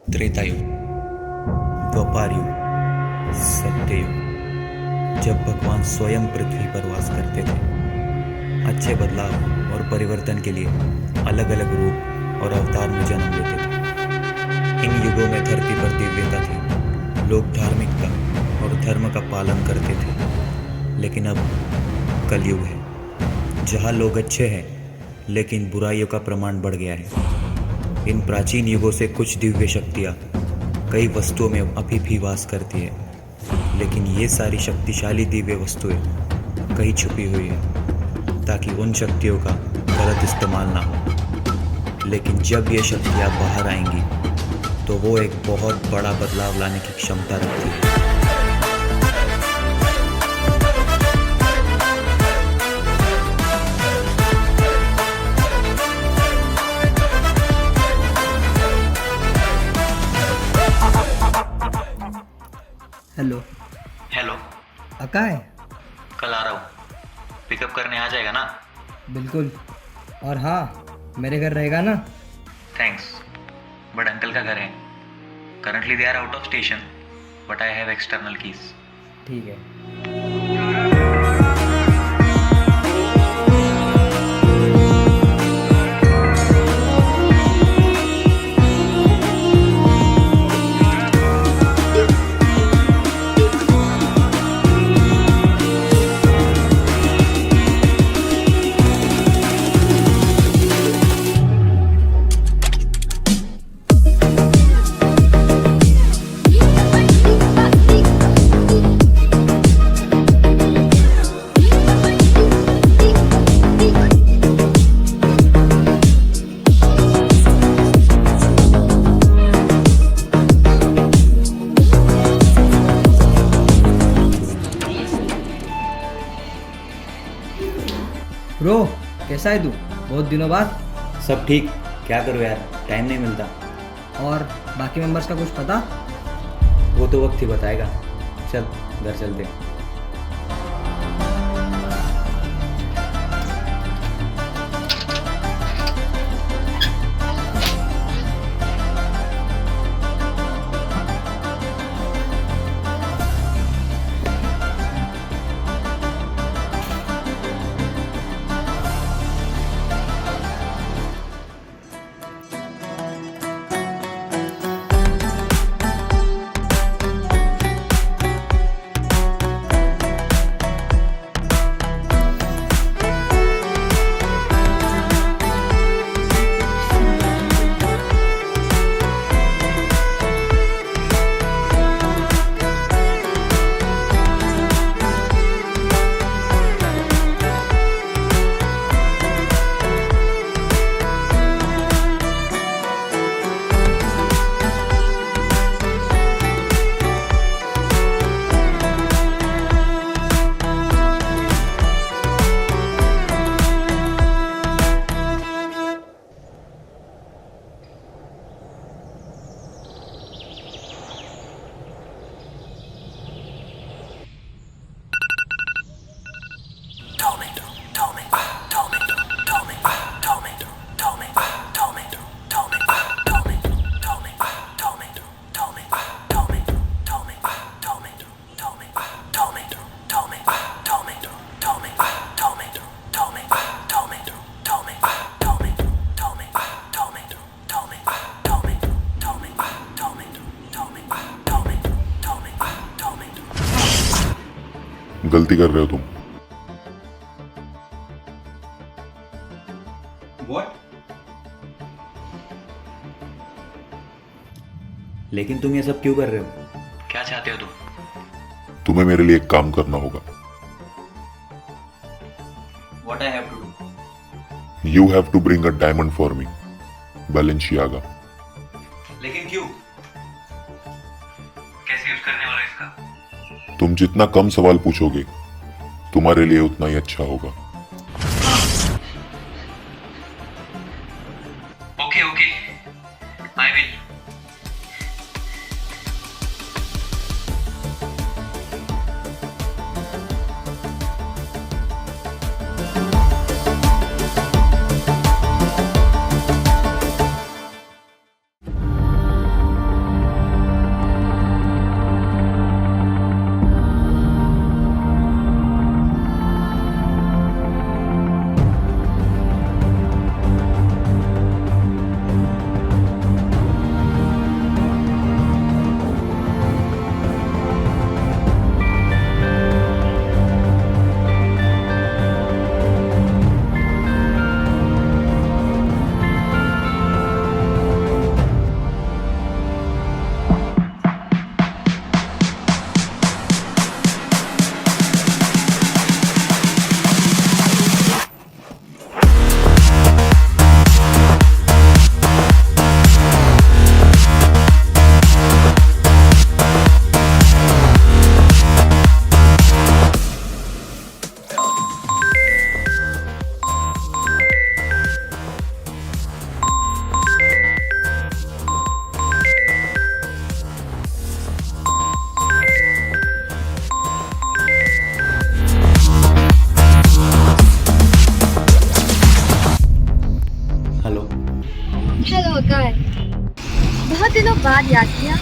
त्रेता युग, द्वापर युग, सत्ययुग, जब भगवान स्वयं पृथ्वी पर वास करते थे। अच्छे बदलाव और परिवर्तन के लिए अलग अलग रूप और अवतार में जन्म लेते थे। इन युगों में धरती पर दिव्यता थी, लोग धार्मिकता और धर्म का पालन करते थे। लेकिन अब कलयुग है, जहाँ लोग अच्छे हैं लेकिन बुराइयों का प्रमाण बढ़ गया है। इन प्राचीन युगों से कुछ दिव्य शक्तियाँ कई वस्तुओं में अभी भी वास करती है, लेकिन ये सारी शक्तिशाली दिव्य वस्तुएं कहीं छुपी हुई है ताकि उन शक्तियों का गलत इस्तेमाल ना हो। लेकिन जब ये शक्तियाँ बाहर आएंगी तो वो एक बहुत बड़ा बदलाव लाने की क्षमता रखती है। हेलो। हेलो, अका है? कल आ रहा हूँ, पिकअप करने आ जाएगा ना? बिल्कुल। और हाँ, मेरे घर रहेगा ना? थैंक्स, बट अंकल का घर है। Currently they are out of station, but I have external keys. ठीक है। ब्रो, कैसा है तू? बहुत दिनों बाद। सब ठीक, क्या करूँ यार, टाइम नहीं मिलता। और बाकी मेंबर्स का कुछ पता? वो तो वक्त ही बताएगा। चल घर चलते हैं। गलती कर रहे हो तुम। What? लेकिन तुम ये सब क्यों कर रहे हो? क्या चाहते हो तुम? तुम्हें मेरे लिए एक काम करना होगा। What I have to do? You have to bring a diamond for me, Balenciaga। लेकिन क्यों? कैसे यूज करने वाला इसका? तुम जितना कम सवाल पूछोगे तुम्हारे लिए उतना ही अच्छा होगा। Okay okay, I will. बाद याद किया?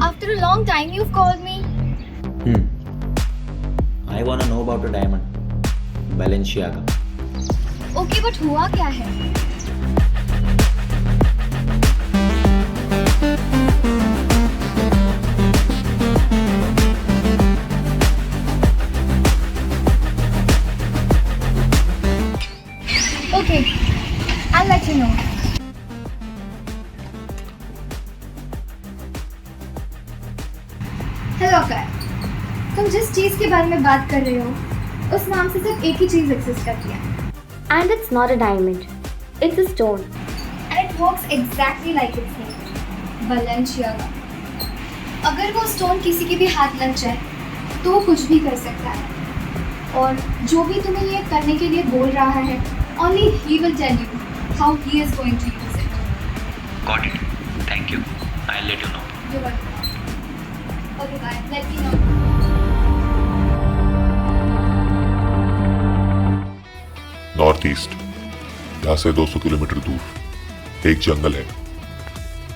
After a long time you've called me. I wanna know about a diamond, Balenciaga. Okay, but हुआ क्या है? Okay, I'll let you know. Hello कर, तुम जिस चीज के बारे में बात कर रहे हो उस नाम से सिर्फ एक ही चीज एग्जिस्ट करती है And it's not a diamond, it's a stone. and it works exactly like its name, Balenciaga. अगर वो स्टोन किसी के भी हाथ लग जाए तो वो कुछ भी कर सकता है और जो भी तुम्हें ये करने के लिए बोल रहा है only he will tell you how he is going to use it. Got it. Thank you. I'll let you know. You're welcome. Okay, bye. Let me know. North east, यहाँ से 200 किलोमीटर दूर एक जंगल है।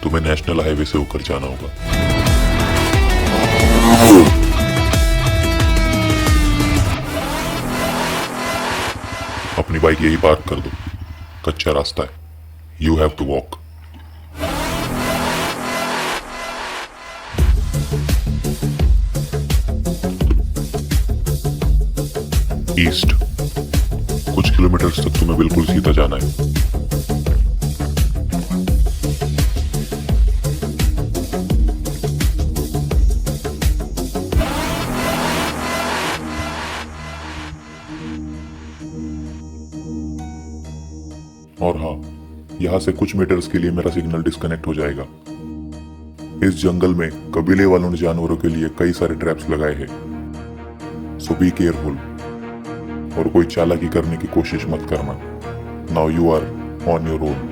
तुम्हें नेशनल हाईवे से होकर जाना होगा। अपनी बाइक यही पार्क कर दो, कच्चा रास्ता है। You have to walk. East, कुछ किलोमीटर तक तुम्हें बिल्कुल सीधा जाना है। और हाँ, यहाँ से कुछ मीटर्स के लिए मेरा सिग्नल डिस्कनेक्ट हो जाएगा। इस जंगल में कबीले वालों ने जानवरों के लिए कई सारे ट्रैप्स लगाए हैं, सो बी केयरफुल और कोई चालाकी करने की कोशिश मत करना। Now you are on your own.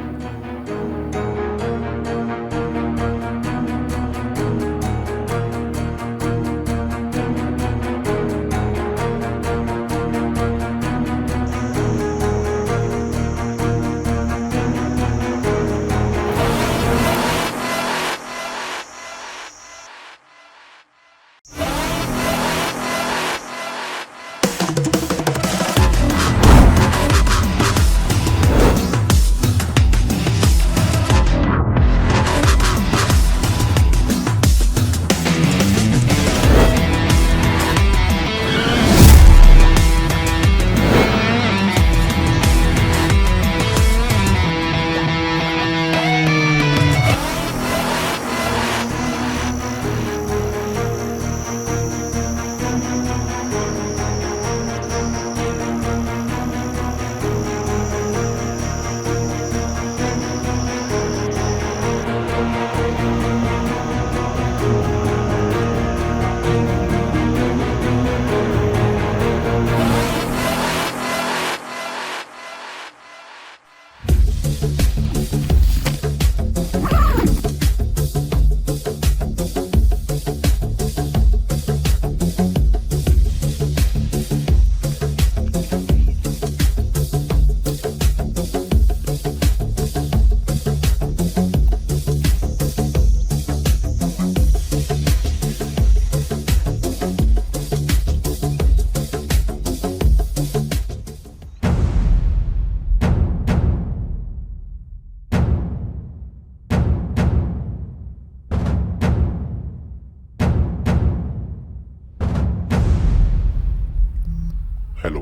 Hello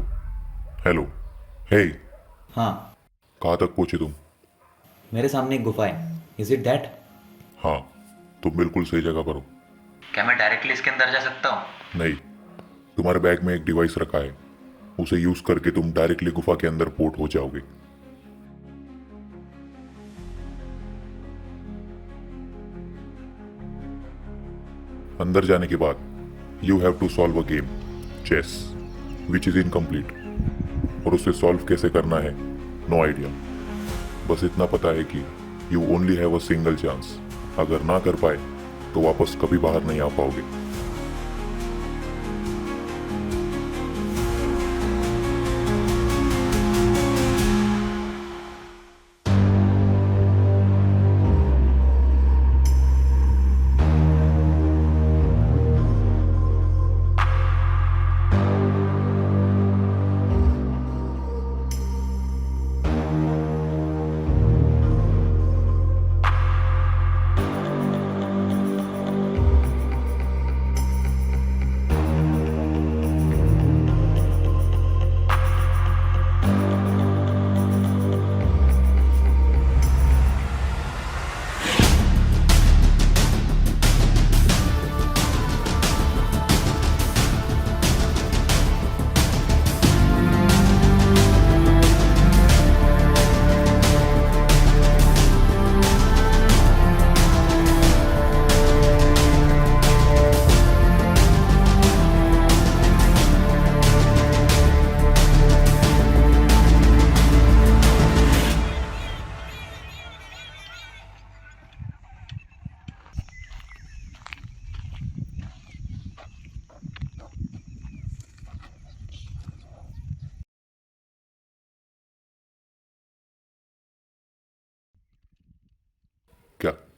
hello, hey, हाँ, कहाँ तक पहुंचे तुम? मेरे सामने एक गुफा है। Is it that? हाँ, तुम बिल्कुल सही जगह पर हो। क्या मैं डायरेक्टली इसके अंदर जा सकता हूँ? नहीं, तुम्हारे बैग में एक डिवाइस रखा है, उसे यूज करके तुम डायरेक्टली गुफा के अंदर पोर्ट हो जाओगे। अंदर जाने के बाद you have to solve a game, chess, which is incomplete. और उसे सॉल्व कैसे करना है, नो आइडिया। बस इतना पता है कि you only have a single chance. अगर ना कर पाए तो वापस कभी बाहर नहीं आ पाओगे।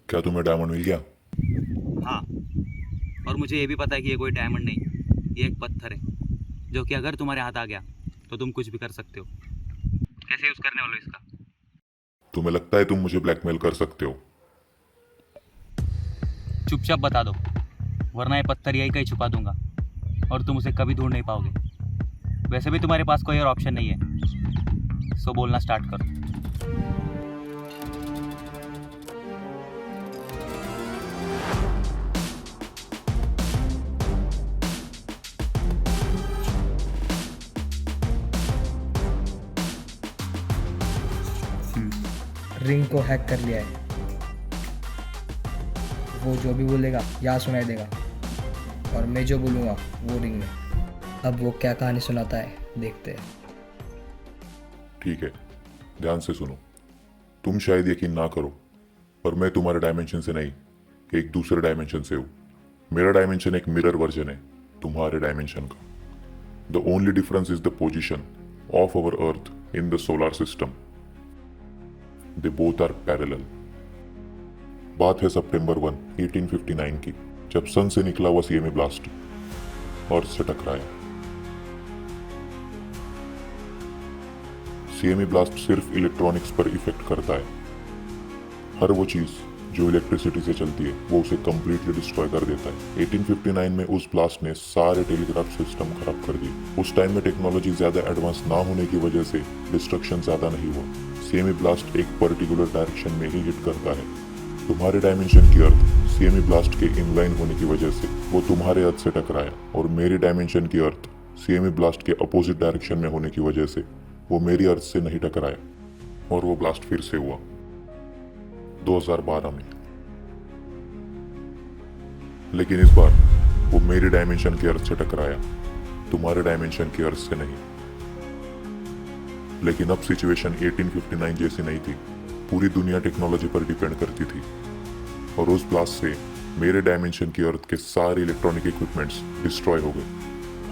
क्या तुम्हें डायमंड मिल गया? हाँ, और मुझे ये भी पता है कि ये कोई डायमंड नहीं, ये एक पत्थर है जो कि अगर तुम्हारे हाथ आ गया तो तुम कुछ भी कर सकते हो। कैसे यूज़ करने वाले हो इसका? तुम्हें लगता है तुम मुझे ब्लैकमेल कर सकते हो? चुपचाप बता दो, वरना ये पत्थर यही कहीं छुपा दूंगा और तुम उसे कभी ढूंढ नहीं पाओगे। वैसे भी तुम्हारे पास कोई और ऑप्शन नहीं है, सो बोलना स्टार्ट करो। रिंग को हैक कर लिया है। वो जो भी बोलेगा यहाँ सुनाई देगा, और मैं जो बोलूँगा वो रिंग में। अब वो क्या कहानी सुनाता है, देखते हैं। ठीक है, ध्यान से सुनो। तुम शायद यकीन ना करो, पर मैं तुम्हारे डायमेंशन से नहीं, एक दूसरे डायमेंशन से हूँ। मेरा डायमेंशन एक मिरर वर्जन है तुम्हारे डायमेंशन का। The only difference is the position of our earth in the solar system. They both are parallel. बात है सितंबर 1, 1859 की, जब सन से निकला हुआ सीएमए ब्लास्ट अर्थ से टकराया। सीएमए ब्लास्ट सिर्फ इलेक्ट्रॉनिक्स पर इफेक्ट करता है। हर वो चीज जो इलेक्ट्रिसिटी से चलती है वो उसे कंप्लीटली डिस्ट्रॉय कर देता है। 1859 में उस ब्लास्ट ने सारे टेलीग्राफ सिस्टम खराब कर दिए। उस टाइम में टेक्नोलॉजी ज्यादा एडवांस ना होने की वजह से डिस्ट्रक्शन ज्यादा नहीं हुआ। सीएमए ब्लास्ट एक पर्टिकुलर डायरेक्शन में ही हिट करता है। तुम्हारे डायमेंशन की अर्थ सीएमए ब्लास्ट के इनलाइन होने की वजह से वो तुम्हारे अर्थ से टकराया, और मेरी डायमेंशन की अर्थ सीएमए ब्लास्ट के अपोजिट डायरेक्शन में होने की वजह से वो मेरी अर्थ से नहीं टकराया, और वो ब्लास्ट फिर से हुआ 2012 में। लेकिन इस बार वो मेरी डायमेंशन की अर्थ से टकराया, तुम्हारे डायमेंशन की अर्थ से नहीं। लेकिन अब सिचुएशन 1859 जैसी नहीं थी। पूरी दुनिया टेक्नोलॉजी पर डिपेंड करती थी, और उस ब्लास्ट से मेरे डायमेंशन की अर्थ के सारे इलेक्ट्रॉनिक इक्विपमेंट्स डिस्ट्रॉय हो गए।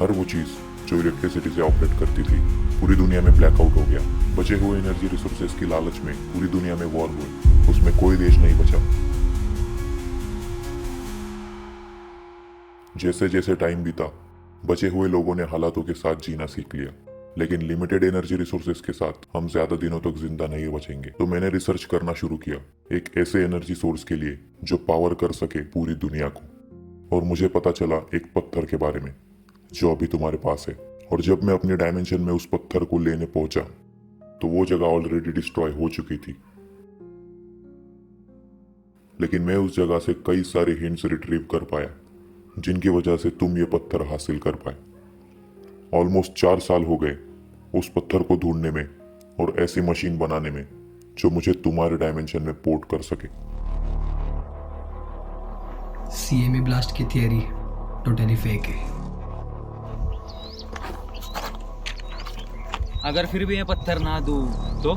हर वो चीज जो इलेक्ट्रिसिटी से ऑपरेट करती थी पूरी दुनिया में ब्लैकआउट हो गया। बचे हुए एनर्जी रिसोर्सेज की लालच में पूरी दुनिया में वॉर हुए, उसमें कोई देश नहीं बचा। जैसे जैसे टाइम बीता, बचे हुए लोगों ने हालातों के साथ जीना सीख लिया, लेकिन लिमिटेड एनर्जी रिसोर्सेज के साथ हम ज्यादा दिनों तक जिंदा नहीं बचेंगे। तो मैंने रिसर्च करना शुरू किया एक ऐसे एनर्जी सोर्स के लिए जो पावर कर सके पूरी दुनिया को, और मुझे पता चला एक पत्थर के बारे में जो अभी तुम्हारे पास है। और जब मैं अपने डायमेंशन में उस पत्थर को लेने पहुंचा तो वो जगह ऑलरेडी डिस्ट्रॉय हो चुकी थी। लेकिन मैं उस जगह से कई सारे हिंट्स रिट्रीव कर पाया जिनकी वजह से तुम ये पत्थर हासिल कर पाए। ऑलमोस्ट 4 साल हो गए उस पत्थर को ढूंढने में और ऐसी मशीन बनाने में जो मुझे तुम्हारे डायमेंशन में पोर्ट कर सके। सीएमए ब्लास्ट की थियरी टोटली फेक है। अगर फिर भी मैं पत्थर ना दूं तो?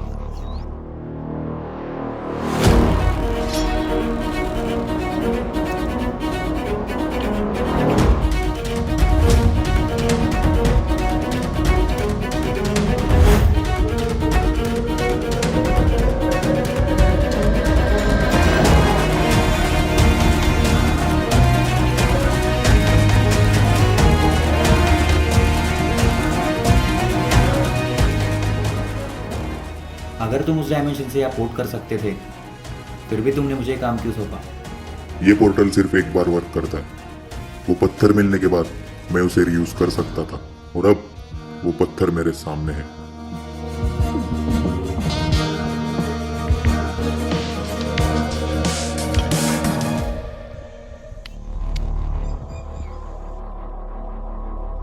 अगर तुम उस डायमेंशन से यहाँ पोर्ट कर सकते थे, फिर भी तुमने मुझे काम क्यों सौंपा? ये पोर्टल सिर्फ एक बार वर्क करता है। वो पत्थर मिलने के बाद मैं उसे रीयूज कर सकता था, और अब वो पत्थर मेरे सामने है।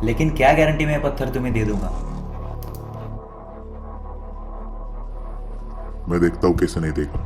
लेकिन क्या गारंटी मैं पत्थर तुम्हें दे दूंगा? मैं देखता हूँ कैसे नहीं देगा।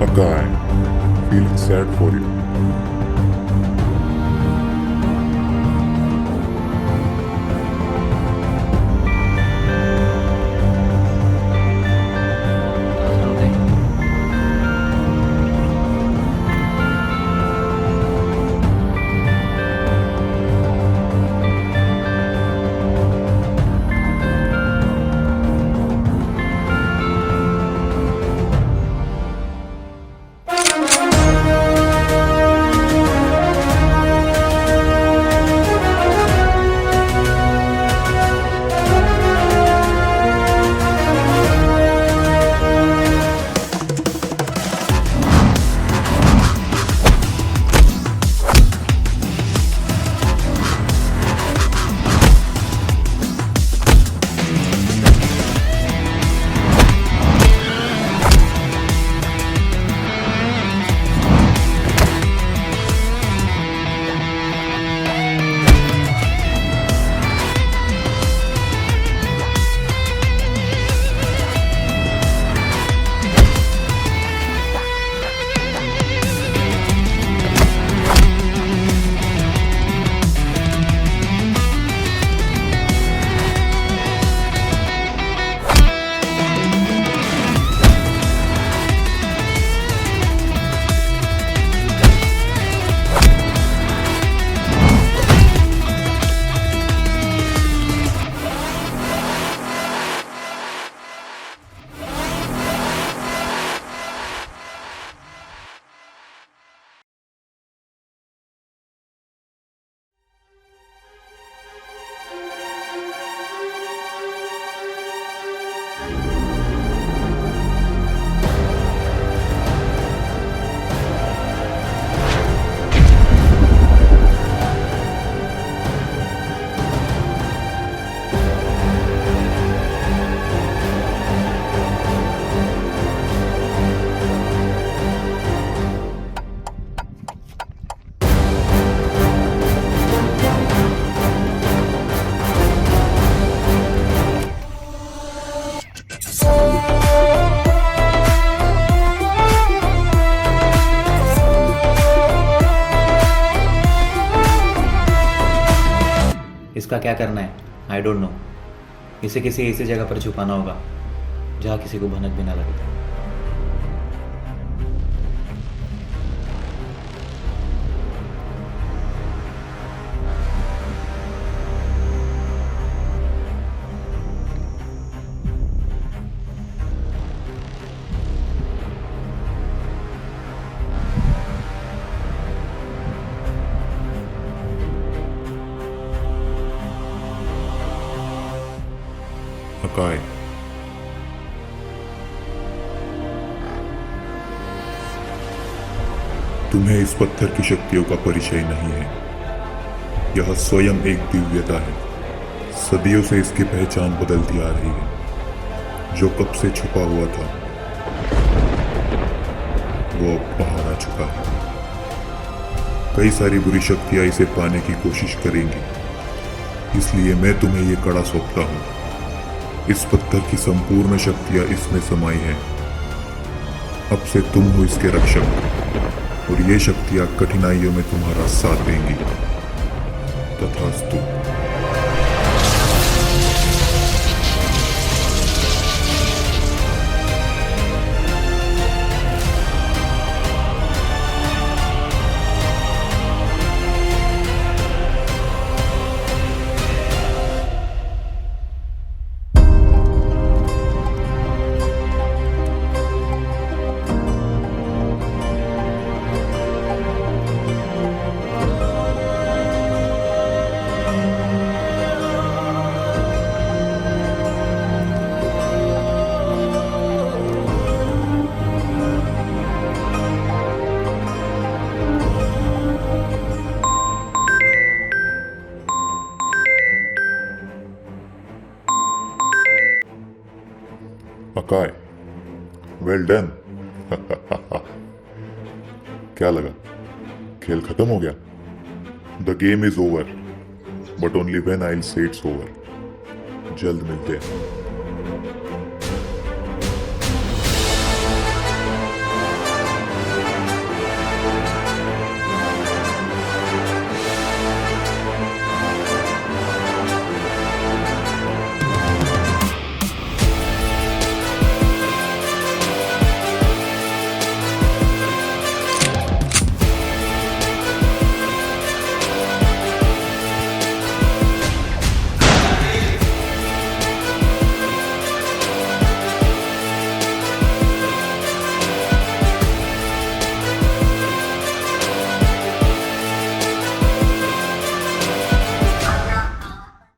A guy feeling sad for you. इसका क्या करना है आई डोंट नो। इसे किसी ऐसी जगह पर छुपाना होगा जहाँ किसी को भनक भी ना लगे। अकाय, तुम्हें इस पत्थर की शक्तियों का परिचय नहीं है। यह स्वयं एक दिव्यता है। सदियों से इसकी पहचान बदलती आ रही है। जो कब से छुपा हुआ था वो अब बाहर आ चुका है। कई सारी बुरी शक्तियां इसे पाने की कोशिश करेंगी, इसलिए मैं तुम्हें ये कड़ा सौंपता हूँ। इस पत्थर की संपूर्ण शक्तियां इसमें समाई हैं। अब से तुम हो इसके रक्षक और ये शक्तियां कठिनाइयों में तुम्हारा साथ देंगी। तथास्तु। अकाय, वेल डन। क्या लगा, खेल खत्म हो गया? The game is over, but only when I will say it's over. जल्द मिलते हैं।